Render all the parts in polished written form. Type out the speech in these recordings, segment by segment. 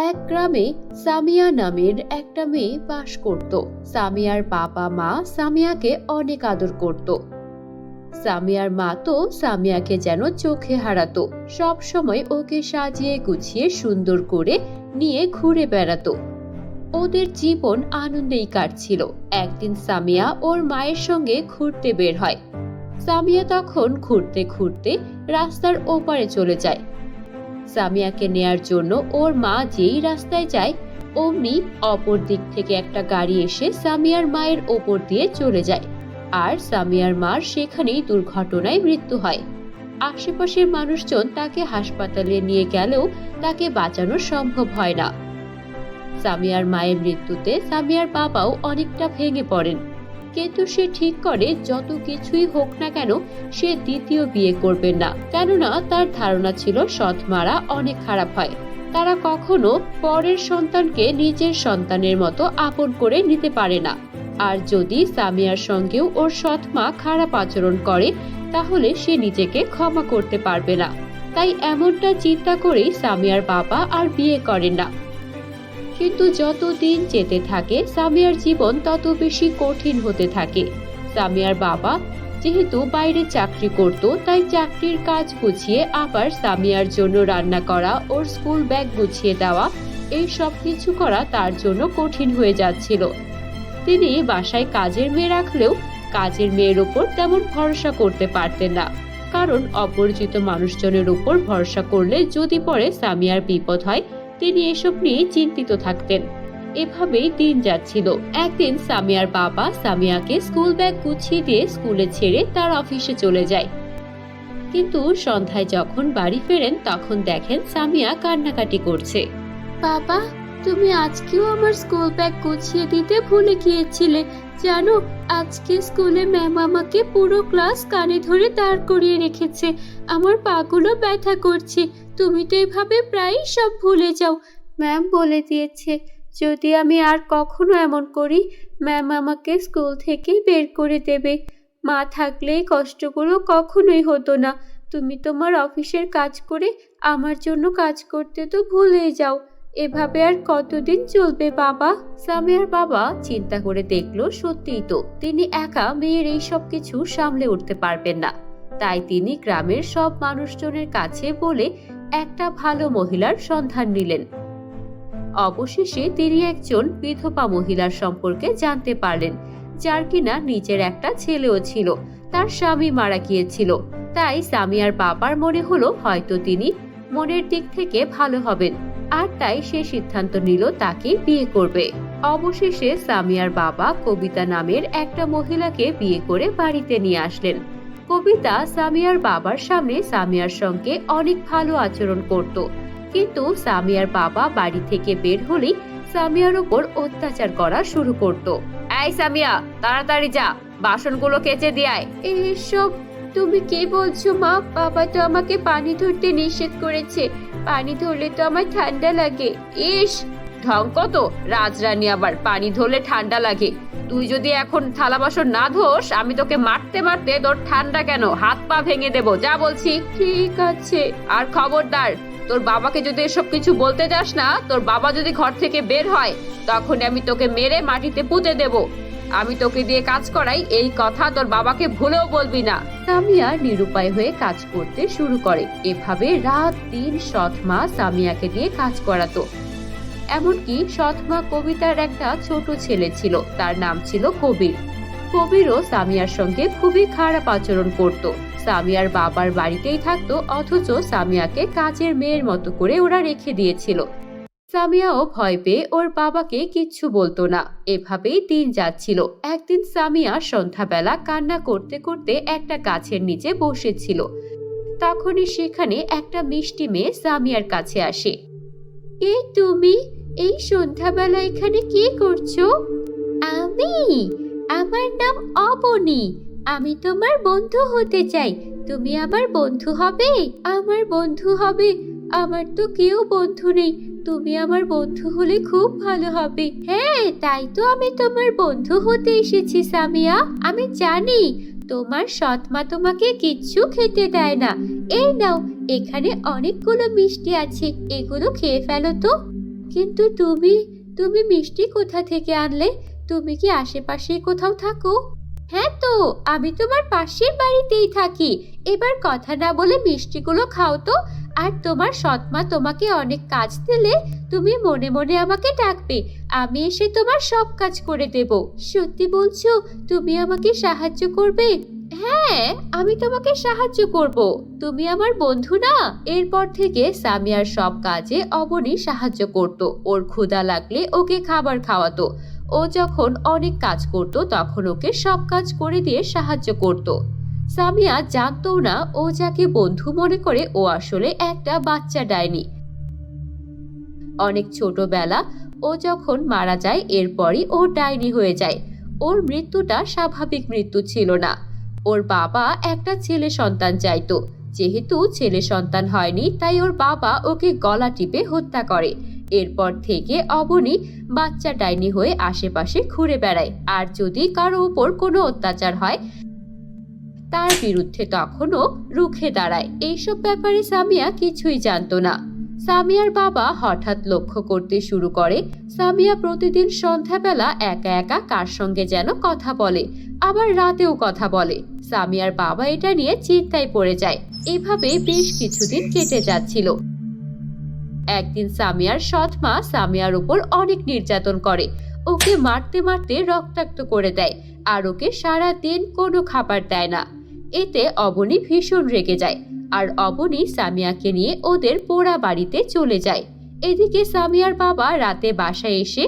এক গ্রামে সামিয়া নামের একটা মেয়ে বাস করত। সামিয়ার বাবা মা সামিয়াকে অনেক আদর করত। সামিয়ার মা তো সামিয়াকে যেন চোখে হারাতো, সব সময় ওকে সাজিয়ে গুছিয়ে সুন্দর করে নিয়ে ঘুরে বেড়াতো। ওদের জীবন আনন্দেই কাটছিল। একদিন সামিয়া ওর মায়ের সঙ্গে ঘুরতে বের হয়। সামিয়া তখন ঘুরতে ঘুরতে রাস্তার ওপারে চলে যায়। সামিয়াকে নেয়ার জন্য ওর মা যেই রাস্তায় যায়, অমনি অপর দিক থেকে একটা গাড়ি এসে সামিয়ার মায়ের ওপর দিয়ে চলে যায়। আর সামিয়ার মার সেখানেই দুর্ঘটনায় মৃত্যু হয়। আশেপাশের মানুষজন তাকে হাসপাতালে নিয়ে গেলেও তাকে বাঁচানো সম্ভব হয় না। সামিয়ার মায়ের মৃত্যুতে সামিয়ার বাবাও অনেকটা ভেঙে পড়েন, কিন্তু সে ঠিক করে যত কিছুই হোক না কেন সে দ্বিতীয় বিয়ে করবেন না। কেননা তার ধারণা ছিল সৎ মারা অনেক খারাপ হয়, তারা কখনো পরের সন্তানকে নিজের সন্তানের মতো আপন করে নিতে পারে না। আর যদি সামিয়ার সঙ্গেও ওর সৎ মা খারাপ আচরণ করে তাহলে সে নিজেকে ক্ষমা করতে পারবে না। তাই এমনটা চিন্তা করেই সামিয়ার বাবা আর বিয়ে করেন না। কিন্তু যত দিন যেতে থাকে সামিয়ার জীবন তত বেশি কঠিন হতে থাকে। সামিয়ার বাবা যেহেতু বাইরে চাকরি করত, তাই চাকরির কাজ গুছিয়ে আবার সামিয়ার জন্য রান্না করা, ওর স্কুল ব্যাগ গুছিয়ে দেওয়া, এই সব কিছু করা তার জন্য কঠিন হয়ে যাচ্ছিল। তিনি বাসায় কাজের মেয়ে রাখলেও কাজের মেয়ের উপর তেমন ভরসা করতে পারতেন না, কারণ অপরিচিত মানুষজনের উপর ভরসা করলে যদি পরে সামিয়ার বিপদ হয় তিনি এসব নিয়ে চিন্তিত থাকতেন। এভাবেই দিন যাচ্ছিল। একদিন সামিয়ার বাবা সামিয়াকে স্কুল ব্যাগ গুছিয়ে দিয়ে স্কুলে ছেড়ে তার অফিসে চলে যায়। কিন্তু সন্ধ্যায় যখন বাড়ি ফেরেন তখন দেখেন সামিয়া কান্নাকাটি করছে। বাবা, তুমি আজকেও আমার স্কুল ব্যাগ গুছিয়ে দিতে ভুলে গিয়েছিলে। জানো, আজকে স্কুলে ম্যাম আমাকে পুরো ক্লাস কানে ধরে দাঁড় করিয়ে রেখেছে। আমার পাগুলো ব্যথা করছে। তুমি তো এভাবে প্রায়ই সব ভুলে যাও। ম্যাম বলে দিয়েছে যদি আমি আর কখনো এমন করি ম্যাম আমাকে স্কুল থেকে বের করে দেবে। মা থাকলে এই কষ্টগুলো কখনোই হতো না। তুমি তোমার অফিসের কাজ করে আমার জন্য কাজ করতে তো ভুলেই যাও। এভাবে আর কতদিন চলবে বাবা? সামিয়ার বাবা চিন্তা করে দেখলো সত্যিই তো তিনি একা মেয়ের এই সব কিছু সামলে উঠতে পারবেন না। তাই তিনি গ্রামের সব মানুষজনের কাছে বলে একটা ভালো মহিলার সন্ধান নিলেন। অবশেষে তিনি একজন বিধবা মহিলার সম্পর্কে জানতে পারলেন, যার কিনা নিজের একটা ছেলেও ছিল। তার স্বামী মারা গিয়েছিল। তাই সামিয়ার বাবার মনে হলো হয়তো তিনি মনের দিক থেকে ভালো হবেন, আর তাই সে সিদ্ধান্ত নিল তাকে বিয়ে করবে। অবশেষে সামিয়ার বাবা কবিতা নামের একটা মহিলাকে বিয়ে করে বাড়িতে নিয়ে আসলেন। কবিতা সামিয়ার বাবার সামনে সামিয়ার সঙ্গে অনেক ভালো আচরণ করত, কিন্তু সামিয়ার বাবা বাড়ি থেকে বের হলেই সামিয়ার উপর অত্যাচার করা শুরু করত। এই সামিয়া, তাড়াতাড়ি যা, বাসনগুলো কেচে দিয়ে আয়। এসব তুমি কি বলছো মা? বাবা তো আমাকে পানি ধরতে নিষেধ করেছে। পানি ধরলে তো আমার ঠান্ডা লাগে। ইস, ঢং কত! রাজরানী আবার পানি ধরলে ঠান্ডা লাগে। তুই যদি এখন থালা বাসন না ধোস আমি তোকে মারতে মারতে তোর ঠান্ডা কেন হাত পা ভেঙে দেবো, যা বলছি। ঠিক আছে। আর খবরদার, তোর বাবাকে যদি এসব কিছু বলতে যাস না, তোর বাবা যদি ঘর থেকে বের হয় তখন আমি তোকে মেরে মাটিতে পুঁতে দেব। আমি তোকে দিয়ে কাজ করাই, এই কথা তোর বাবাকে ভুলেও বলবি না। সামিয়া নিরুপায় হয়ে কাজ করতে শুরু করে। এভাবে রাত দিন সৎ মা সামিয়াকে দিয়ে কাজ করাতো। এমনকি সৎ মা কবিতার একটা ছোট ছেলে ছিল, তার নাম ছিল কবির। কবিরও সামিয়ার সঙ্গে খুবই খারাপ আচরণ করত। সামিয়ার বাবার বাড়িতেই থাকতো, অথচ সামিয়াকে কাজের মেয়ের মতো করে ওরা রেখে দিয়েছিল। সামিয়াও ভয় পেয়ে ওর বাবাকে কিচ্ছু বলতো না। এভাবেই দিন যাচ্ছিল। একদিন সামিয়া সন্ধ্যাবেলা কান্না করতে করতে একটা গাছের নিচে বসেছিল। তখনই সেখানে একটা মিষ্টি মেয়ে সামিয়ার কাছে আসে। কে তুমি? এই সন্ধ্যাবেলা এখানে কি করছো? আমার নাম অবনী। আমি তোমার বন্ধু হতে চাই। তুমি আমার বন্ধু হবে? আমার বন্ধু হবে? আমার তো কেউ বন্ধু নেই। তুমি আমার বন্ধু হলে খুব ভালো হবে। হ্যাঁ, তাই তো আমি তোমার বন্ধু হতে এসেছি সামিয়া। আমি জানি তোমার সৎ মা তোমাকে কিচ্ছু খেতে দেয় না। এই নাও, এখানে অনেকগুলো মিষ্টি আছে, এগুলো খেয়ে ফেলো তো। কিন্তু তুমি তুমি মিষ্টি কোথা থেকে আনলে? তুমি কি আশেপাশে কোথাও থাকো? হ্যাঁ তো, আমি তোমার পাশের বাড়িতেই থাকি। এবার কথা না বলে মিষ্টিগুলো খাও তো। আর তোমার সৎমা তোমাকে অনেক কাজ দিলে তুমি মনে মনে আমাকে ডাকবে। আমি এসে তোমার সব কাজ করে দেব। সত্যি বলছো? তুমি আমাকে সাহায্য করবে? হ্যাঁ, আমি তোমাকে সাহায্য করব। তুমি আমার বন্ধু না? এরপর থেকে সামিয়ার সব কাজে অবনী সাহায্য করত। ওর ক্ষুধা লাগলে ওকে খাবার খাওয়াতো। ও যখন অনেক কাজ করত তখন ওকে সব কাজ করে দিয়ে সাহায্য করত। সামিয়া জানতো না ও যাকে বন্ধু মনে করে ও আসলে একটা বাচ্চা ডাইনি। অনেক ছোটবেলা ও যখন মারা যায় এরপরই ও ডাইনি হয়ে যায়। ওর মৃত্যুটা স্বাভাবিক মৃত্যু ছিল না। ওর বাবা একটা ছেলে সন্তান চাইতো। যেহেতু ছেলে সন্তান হয়নি তাই ওর বাবা ওকে গলা টিপে হত্যা করে। এরপর থেকে অবনী বাচ্চা ডাইনি হয়ে আশেপাশে ঘুরে বেড়ায়। আর যদি কারো উপর কোনো অত্যাচার হয় তার বিরুদ্ধে তখনও রুখে দাঁড়ায়। এইসব ব্যাপারে সামিয়া কিছুই জানতো না। সামিয়ার বাবা হঠাৎ লক্ষ্য করতে শুরু করে সামিয়া প্রতিদিন সন্ধ্যাবেলা একা একা কার সঙ্গে যেন কথা বলে, আবার রাতেও কথা বলে। সামিয়ার বাবা এটা নিয়ে চিন্তায় পড়ে যায়। এভাবে বেশ কিছুদিন কেটে যাচ্ছিল। একদিন সামিয়ার সৎ মা সামিয়ার উপর অনেক নির্যাতন করে। ওকে মারতে মারতে রক্তাক্ত করে দেয় আর ওকে সারা দিন কোনো খাবার দেয় না। এতে অবনী ভীষণ রেগে যায় আর অবনী সামিয়াকে নিয়ে ওদের পোড়া বাড়িতে চলে যায়। এদিকে সামিয়ার বাবা রাতে বাসায় এসে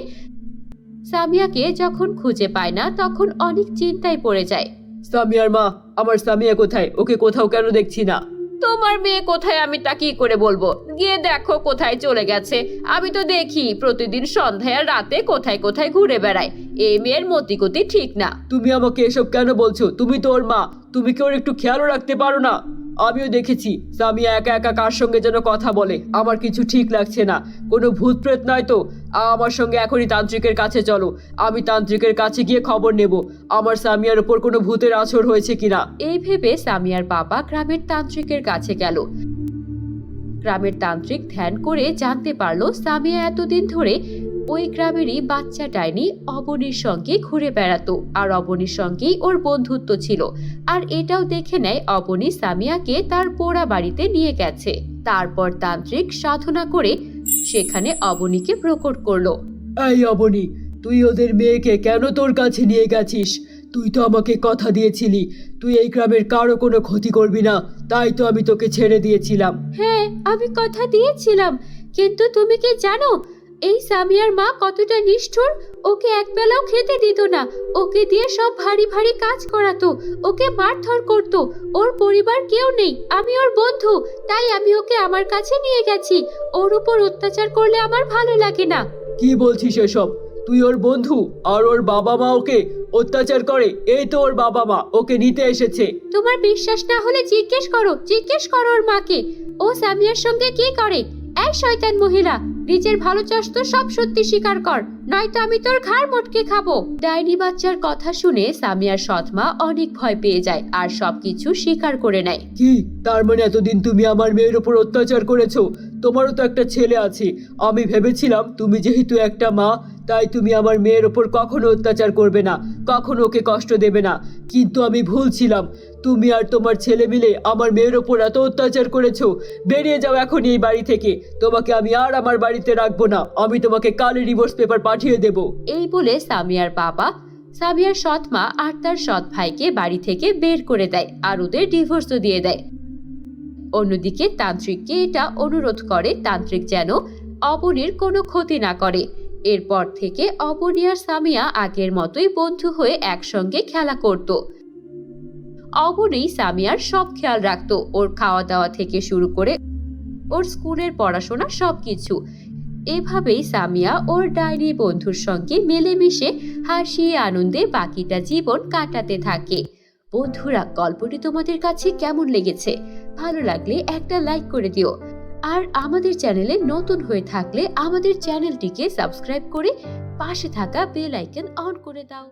সামিয়াকে যখন খুঁজে পায় না তখন অনেক চিন্তায় পড়ে যায়। সামিয়ার মা, আমার সামিয়া কোথায়? ওকে কোথাও কেন দেখছি না? তোমার মেয়ে কোথায় আমি তা কি করে বলবো? গিয়ে দেখো কোথায় চলে গেছে। আমি তো দেখি প্রতিদিন সন্ধ্যায় আর রাতে কোথায় কোথায় ঘুরে বেড়ায়। এই মেয়ের মতিগতি ঠিক না। তুমি আমাকে এসব কেন বলছো? তুমি তো ওর মা, তুমি কি ওর একটু খেয়ালও রাখতে পারো না? আমিও দেখেছি সামিয়া একা একা কার সঙ্গে যেন কথা বলে। আমার কিছু ঠিক লাগছে না। কোনো ভূত প্রেত নয় তো? আমার সঙ্গে এখনই তান্ত্রিকের কাছে চলো। আমি তান্ত্রিকের কাছে গিয়ে খবর নেব আমার সামিয়ার উপর কোনো ভূতের আছর হয়েছে কিনা। এই ভেবে সামিয়ার বাবা গ্রামের তান্ত্রিকের কাছে গেল। গ্রামের তান্ত্রিক ধ্যান করে জানতে পারলো সামিয়া এতদিন ধরে ওই গ্রামেরই বাচ্চা ডাইনি অবনীর সঙ্গে ঘুরে বেড়াতো আর অবনীর সঙ্গেই ওর বন্ধুত্ব ছিল। আর এটাও দেখে নেয় অবনী সামিয়াকে তার পোড়া বাড়িতে নিয়ে গেছে। তারপর তান্ত্রিক সাধনা করে সেখানে অবনীকে প্রকট করলো। এই অবনী, তুই ওদের মেয়েকে কেন তোর কাছে নিয়ে গেছিস? তুই তো আমাকে কথা দিয়েছিলি তুই এই গ্রামের কারো কোনো ক্ষতি করবি না, তাই তো আমি তোকে ছেড়ে দিয়েছিলাম। হ্যাঁ, আমি কথা দিয়েছিলাম, কিন্তু তুমি কি জানো এই সামিয়ার মা কতটা নিষ্ঠুর? ওকে একবেলাও খেতে দিত না। ওকে দিয়ে সব ভারী ভারী কাজ করাতো, ওকে মারধর করত। ওর পরিবার কেউ নেই, আমি ওর বন্ধু, তাই আমি ওকে আমার কাছে নিয়ে গেছি। ওর উপর অত্যাচার করলে আমার ভালো লাগে না। কি বলছিস এসব? তুই ওর বন্ধু আর ওর বাবা মা ওকে অত্যাচার করে? এই তো ওর বাবা মা ওকে নিতে এসেছে। তোমার বিশ্বাস না হলে জিজ্ঞেস করো ওর মাকে। ও সামিয়ার সঙ্গে কি করে? এই শয়তান মহিলা, নিজের ভালো চাস তো সব সত্যি স্বীকার কর, নয়তো আমি তোর ঘাড় মটকে খাবো। ডাইনি বাচ্চার কথা শুনে সামিয়ার সৎমা অনেক ভয় পেয়ে যায় আর সবকিছু স্বীকার করে নেয়। কি তার মানে এতদিন তুমি আমার মেয়ের উপর অত্যাচার করেছো? তোমারও তো একটা ছেলে আছে। আমি ভেবেছিলাম তুমি যেহেতু একটা মা তাই তুমি আমার মেয়ের উপর কখনো অত্যাচার করবে না, কখনো ওকে কষ্ট দেবে না। কিন্তু আমি ভুল ছিলাম। তুমি আর তোমার ছেলে মিলে আমার মেয়ের উপর এত অত্যাচার করেছো। বেরিয়ে যাও এখন এই বাড়ি থেকে। তোমাকে আমি আর আমার বাড়িতে রাখবো না। আমি তোমাকে কালই ডিভোর্স পেপার পাঠিয়ে দেব। এই বলে সামিয়ার বাবা সামিয়ার সৎ মা আর তার সৎ ভাইকে বাড়ি থেকে বের করে দেয় আর ওদের ডিভোর্সও দিয়ে দেয়। অন্যদিকে তান্ত্রিককে এটা অনুরোধ করে তান্ত্রিক যেন অবনীর কোনো ক্ষতি না করে। এরপর থেকে অবনী আর সামিয়া আগের মতোই বন্ধু হয়ে একসঙ্গে খেলা করত। অবনী সামিয়ার সব খেয়াল রাখতো, ওর খাওয়া দাওয়া থেকে শুরু করে ওর স্কুলের পড়াশোনা সবকিছু। এভাবেই সামিয়া ওর ডাইনি বন্ধুর সঙ্গে মিলেমিশে হাসি আনন্দে বাকিটা জীবন কাটাতে থাকে। বন্ধুরা, গল্পটি তোমাদের কাছে কেমন লেগেছে? ভালো লাগলে একটা লাইক করে দিও। আর আমাদের চ্যানেলে নতুন হয়ে থাকলে আমাদের চ্যানেলটিকে সাবস্ক্রাইব করে পাশে থাকা বেল আইকন অন করে দাও।